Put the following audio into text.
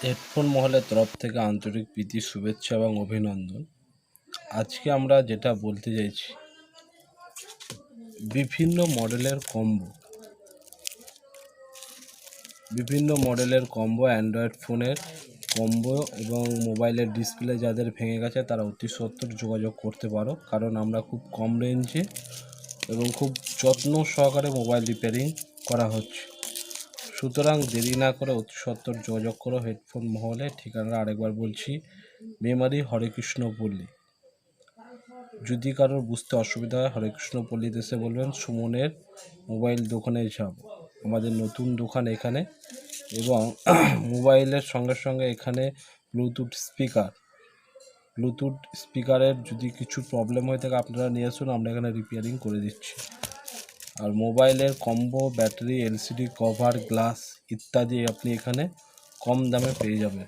Headphone মহলের তরফ থেকে আন্তরিক প্রীতি, শুভেচ্ছা এবং অভিনন্দন। আজকে আমরা যেটা বলতে চাইছি, বিভিন্ন মডেলের কম্বো অ্যান্ড্রয়েড ফোনের কম্বো এবং মোবাইলের ডিসপ্লে যাদের ভেঙে গেছে তারা অতি সত্বর যোগাযোগ করতে পারো, কারণ আমরা খুব কম রেঞ্জে এবং খুব যত্ন সহকারে মোবাইল রিপেয়ারিং করা হচ্ছে। সুতরাং দেরি না করে অতি সত্বর যোগাযোগ করো হেডফোন মহলে। ঠিকানা আরেকবার বলছি, মেমারি হরেকৃষ্ণ পল্লী। যদি কারোর বুঝতে অসুবিধা হয়, হরেকৃষ্ণ পল্লীতে এসে বলবেন সুমনের মোবাইল দোকানে যাব। আমাদের নতুন দোকান এখানে, এবং মোবাইলের সঙ্গে সঙ্গে এখানে ব্লুটুথ স্পিকারের যদি কিছু প্রবলেম হয়ে থাকে আপনারা নিয়ে আসুন, আমরা এখানে রিপেয়ারিং করে দিচ্ছি। আর মোবাইলের combo, battery, LCD cover, glass ইত্যাদি আপনি এখানে কম দামে পেয়ে যাবেন।